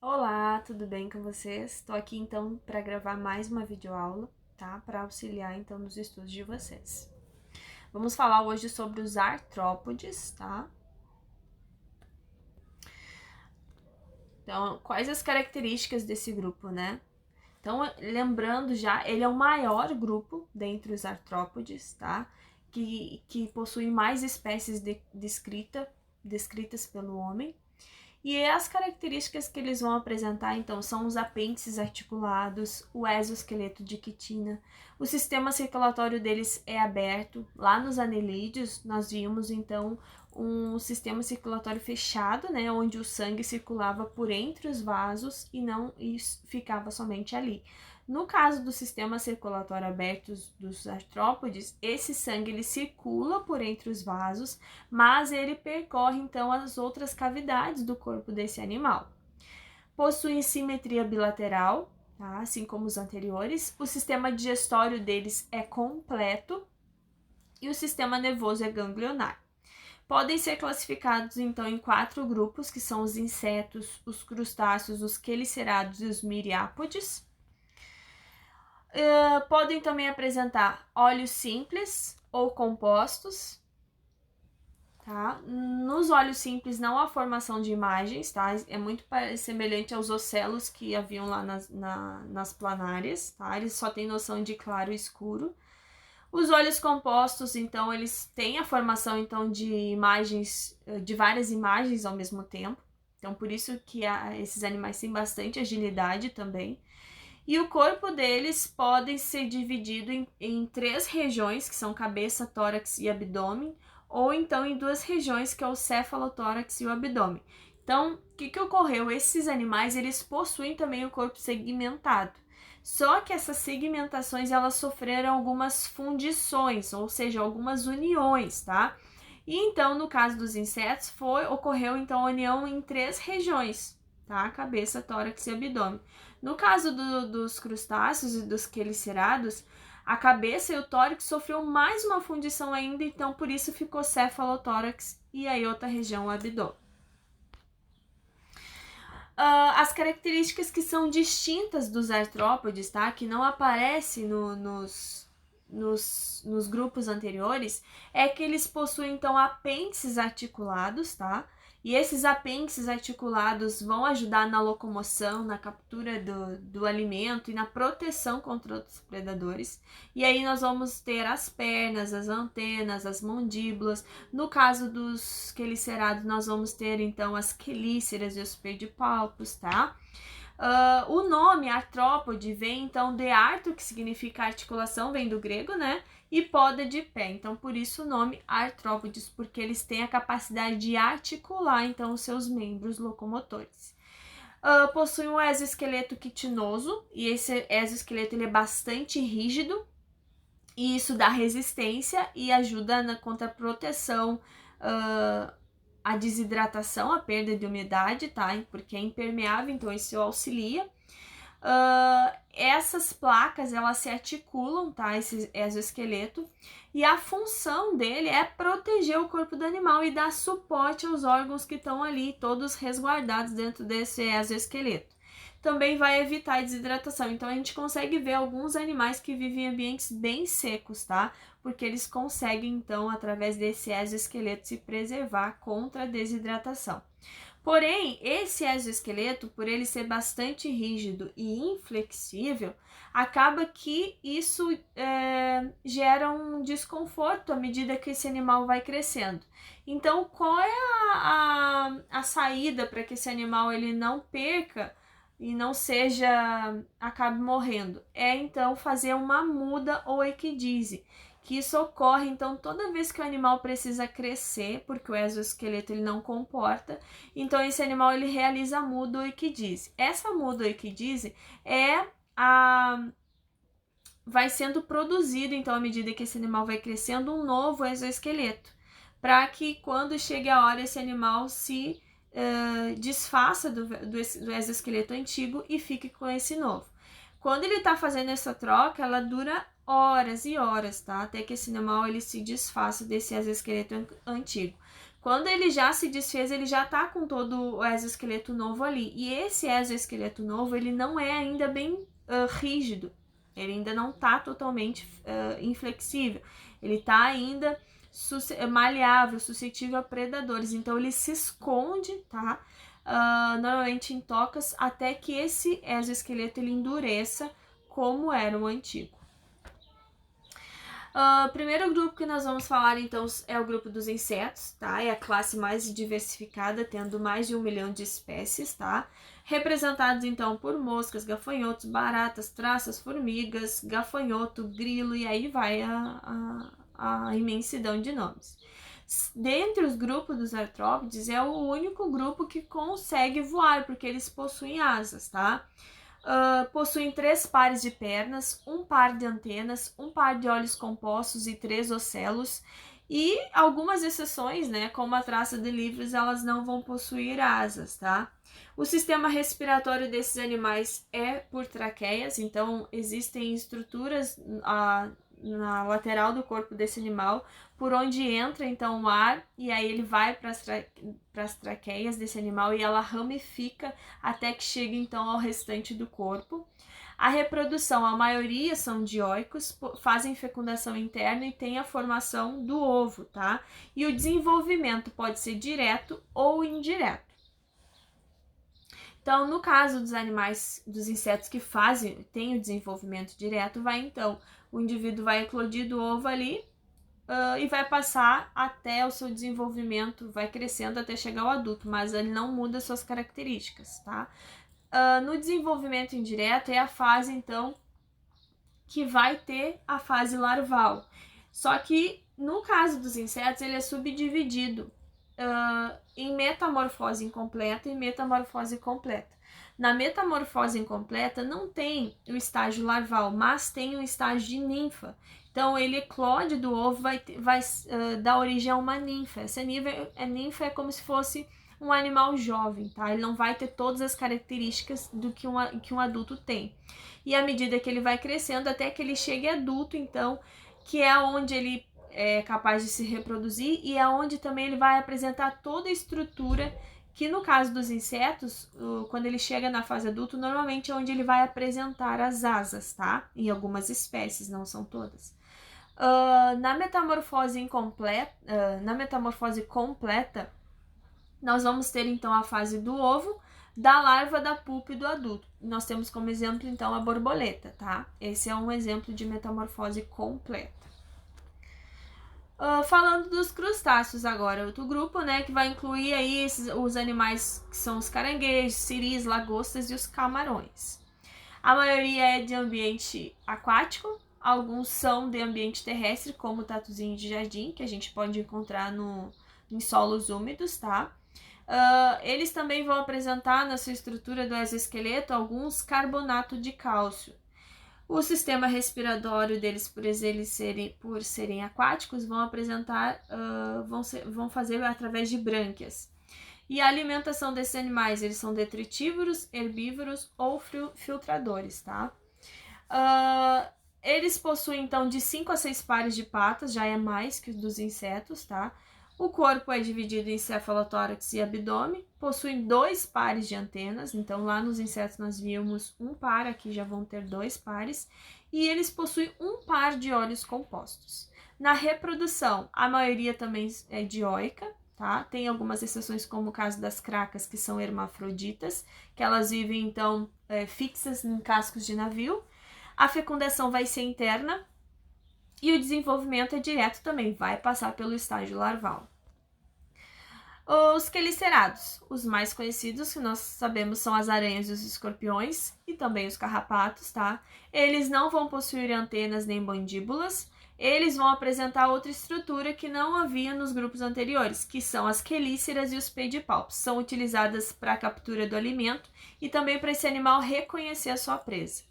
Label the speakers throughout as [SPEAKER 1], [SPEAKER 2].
[SPEAKER 1] Olá, tudo bem com vocês? Estou aqui então para gravar mais uma videoaula, tá? Para auxiliar então nos estudos de vocês. Vamos falar hoje sobre os artrópodes, tá? Então, quais as características desse grupo, né? Então, lembrando já, ele é o maior grupo dentre os artrópodes, tá? Que possui mais espécies descritas pelo homem. E as características que eles vão apresentar, então, são os apêndices articulados, o exoesqueleto de quitina, o sistema circulatório deles é aberto. Lá nos anelídeos, nós vimos, então, um sistema circulatório fechado, né, onde o sangue circulava por entre os vasos e não ficava somente ali. No caso do sistema circulatório aberto dos artrópodes, esse sangue ele circula por entre os vasos, mas ele percorre então as outras cavidades do corpo desse animal. Possuem simetria bilateral, tá? Assim como os anteriores. O sistema digestório deles é completo e o sistema nervoso é ganglionar. Podem ser classificados então em 4 grupos, que são os insetos, os crustáceos, os quelicerados e os miriápodes. Podem também apresentar óleos simples ou compostos, tá? Nos olhos simples não há formação de imagens, tá? É muito semelhante aos ocelos que haviam lá nas planárias, tá? Eles só têm noção de claro e escuro. Os olhos compostos, então, eles têm a formação então de imagens, de várias imagens ao mesmo tempo. Então, por isso que esses animais têm bastante agilidade também. E o corpo deles pode ser dividido em 3 regiões, que são cabeça, tórax e abdômen, ou então em 2 regiões, que é o céfalo-tórax e o abdômen. Então, o que ocorreu? Esses animais, eles possuem também o corpo segmentado. Só que essas segmentações, elas sofreram algumas fundições, ou seja, algumas uniões, tá? E então, no caso dos insetos, ocorreu então a união em 3 regiões, tá? Cabeça, tórax e abdômen. No caso dos crustáceos e dos quelicerados, a cabeça e o tórax sofreu mais uma fundição ainda, então por isso ficou cefalotórax e aí outra região, o abdômen. As características que são distintas dos artrópodes, tá? Que não aparecem nos grupos anteriores, é que eles possuem, então, apêndices articulados, tá? E esses apêndices articulados vão ajudar na locomoção, na captura do alimento e na proteção contra outros predadores. E aí nós vamos ter as pernas, as antenas, as mandíbulas. No caso dos quelicerados, nós vamos ter então as quelíceras e os pedipalpos, tá? O nome artrópode vem então de arto, que significa articulação, vem do grego, né? E poda de pé. Então, por isso o nome artrópodes, porque eles têm a capacidade de articular então os seus membros locomotores. Possui um exoesqueleto quitinoso, e esse exoesqueleto ele é bastante rígido, e isso dá resistência e ajuda contra a proteção, a desidratação, a perda de umidade, tá? Porque é impermeável, então isso auxilia. Essas placas, elas se articulam, tá? Esse exoesqueleto. E a função dele é proteger o corpo do animal e dar suporte aos órgãos que estão ali, todos resguardados dentro desse exoesqueleto. Também vai evitar a desidratação. Então, a gente consegue ver alguns animais que vivem em ambientes bem secos, tá? Porque eles conseguem, então, através desse exoesqueleto, se preservar contra a desidratação. Porém, esse exoesqueleto, por ele ser bastante rígido e inflexível, acaba que isso gera um desconforto à medida que esse animal vai crescendo. Então, qual é a saída para que esse animal ele não perca e não acabe morrendo? É então fazer uma muda ou equidise, que isso ocorre então toda vez que o animal precisa crescer, porque o exoesqueleto ele não comporta, então esse animal ele realiza a muda ou equidise. Essa muda ou equidise vai sendo produzido então à medida que esse animal vai crescendo um novo exoesqueleto, para que quando chegue a hora esse animal se desfaça do exoesqueleto antigo e fique com esse novo. Quando ele está fazendo essa troca, ela dura horas e horas, tá? Até que esse animal ele se desfaça desse exoesqueleto antigo. Quando ele já se desfez, ele já tá com todo o exoesqueleto novo ali. E esse exoesqueleto novo, ele não é ainda bem rígido. Ele ainda não tá totalmente inflexível. Ele tá ainda maleável, suscetível a predadores. Então, ele se esconde, tá? Normalmente em tocas, até que esse exoesqueleto ele endureça como era o antigo. O primeiro grupo que nós vamos falar, então, é o grupo dos insetos, tá? É a classe mais diversificada, tendo mais de 1 milhão de espécies, tá? Representados, então, por moscas, gafanhotos, baratas, traças, formigas, gafanhoto, grilo, e aí vai a imensidão de nomes. Dentre os grupos dos artrópodes, é o único grupo que consegue voar, porque eles possuem asas, tá? Possuem 3 pares de pernas, 1 par de antenas, 1 par de olhos compostos e 3 ocelos. E algumas exceções, né, como a traça de livros, elas não vão possuir asas, tá? O sistema respiratório desses animais é por traqueias, então existem estruturas na lateral do corpo desse animal, por onde entra então o ar, e aí ele vai para as traqueias desse animal e ela ramifica até que chegue então ao restante do corpo. A reprodução, a maioria são dioicos, fazem fecundação interna e tem a formação do ovo, tá? E o desenvolvimento pode ser direto ou indireto. Então, no caso dos animais, dos insetos que têm o desenvolvimento direto, o indivíduo vai eclodir do ovo ali e vai passar até o seu desenvolvimento, vai crescendo até chegar ao adulto, mas ele não muda suas características, tá? No desenvolvimento indireto é a fase, então, que vai ter a fase larval. Só que, no caso dos insetos, ele é subdividido em metamorfose incompleta e metamorfose completa. Na metamorfose incompleta não tem o estágio larval, mas tem o estágio de ninfa. Então ele eclode do ovo, vai dar origem a uma ninfa. Essa ninfa é como se fosse um animal jovem, tá? Ele não vai ter todas as características do que um adulto tem. E à medida que ele vai crescendo, até que ele chegue adulto, então, que é onde ele é capaz de se reproduzir e é onde também ele vai apresentar toda a estrutura que no caso dos insetos, quando ele chega na fase adulta, normalmente é onde ele vai apresentar as asas, tá? Em algumas espécies, não são todas. Na metamorfose completa, nós vamos ter então a fase do ovo, da larva, da pupa e do adulto. Nós temos como exemplo então a borboleta, tá? Esse é um exemplo de metamorfose completa. Falando dos crustáceos agora, outro grupo, né, que vai incluir aí os animais que são os caranguejos, siris, lagostas e os camarões. A maioria é de ambiente aquático, alguns são de ambiente terrestre, como o tatuzinho de jardim, que a gente pode encontrar em solos úmidos, tá? Eles também vão apresentar na sua estrutura do exoesqueleto alguns carbonato de cálcio. O sistema respiratório deles, por serem aquáticos, vão fazer através de brânquias. E a alimentação desses animais, eles são detritívoros, herbívoros ou filtradores, tá? Eles possuem, então, de 5 a 6 pares de patas, já é mais que os dos insetos, tá? O corpo é dividido em cefalotórax e abdômen, possuem 2 pares de antenas, então lá nos insetos nós vimos 1 par, aqui já vão ter 2 pares, e eles possuem 1 par de olhos compostos. Na reprodução, a maioria também é dioica, tá? Tem algumas exceções, como o caso das cracas, que são hermafroditas, que elas vivem, então, fixas em cascos de navio. A fecundação vai ser interna, e o desenvolvimento é direto também, vai passar pelo estágio larval. Os quelicerados, os mais conhecidos que nós sabemos são as aranhas e os escorpiões e também os carrapatos, tá? Eles não vão possuir antenas nem mandíbulas, eles vão apresentar outra estrutura que não havia nos grupos anteriores, que são as quelíceras e os pedipalpos. São utilizadas para a captura do alimento e também para esse animal reconhecer a sua presa.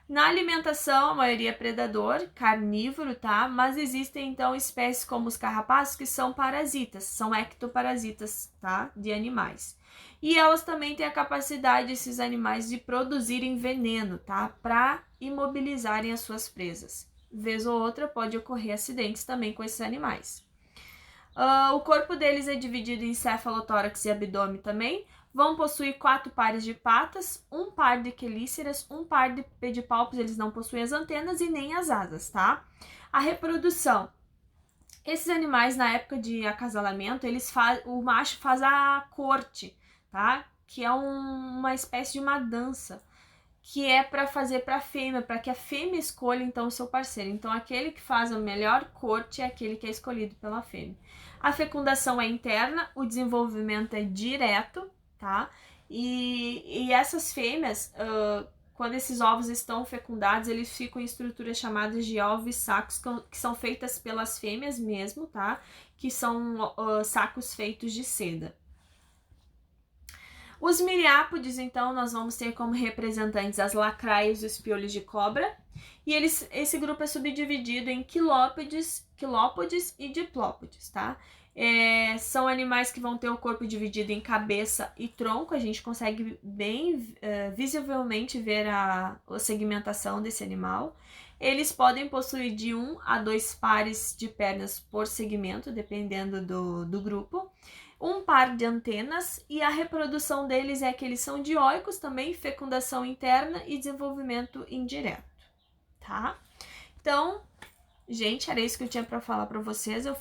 [SPEAKER 1] Na alimentação, a maioria é predador, carnívoro, tá? Mas existem, então, espécies como os carrapatos que são parasitas, são ectoparasitas, tá? De animais. E elas também têm a capacidade, esses animais, de produzirem veneno, tá? Para imobilizarem as suas presas. Vez ou outra, pode ocorrer acidentes também com esses animais. O corpo deles é dividido em cefalotórax e abdômen também. Vão possuir 4 pares de patas, 1 par de quelíceras, 1 par de pedipalpos, eles não possuem as antenas e nem as asas, tá? A reprodução. Esses animais, na época de acasalamento, o macho faz a corte, tá? Que é uma espécie de uma dança, que é para fazer para a fêmea, para que a fêmea escolha então o seu parceiro. Então, aquele que faz a melhor corte é aquele que é escolhido pela fêmea. A fecundação é interna, o desenvolvimento é direto, tá? E essas fêmeas, quando esses ovos estão fecundados, eles ficam em estruturas chamadas de ovos sacos, que são feitas pelas fêmeas mesmo, tá? Que são sacos feitos de seda. Os miriápodes, então, nós vamos ter como representantes as lacraias e os piolhos de cobra. E esse grupo é subdividido em quilópodes e diplópodes, tá? São animais que vão ter o corpo dividido em cabeça e tronco. A gente consegue bem visivelmente ver a segmentação desse animal. Eles podem possuir de 1 a 2 pares de pernas por segmento, dependendo do grupo. 1 par de antenas, e a reprodução deles é que eles são dioicos também, fecundação interna e desenvolvimento indireto, tá? Então, gente, era isso que eu tinha para falar para vocês. Eu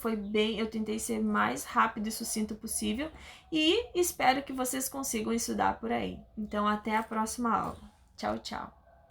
[SPEAKER 1] tentei ser mais rápido e sucinto possível e espero que vocês consigam estudar por aí. Então, até a próxima aula. Tchau, tchau.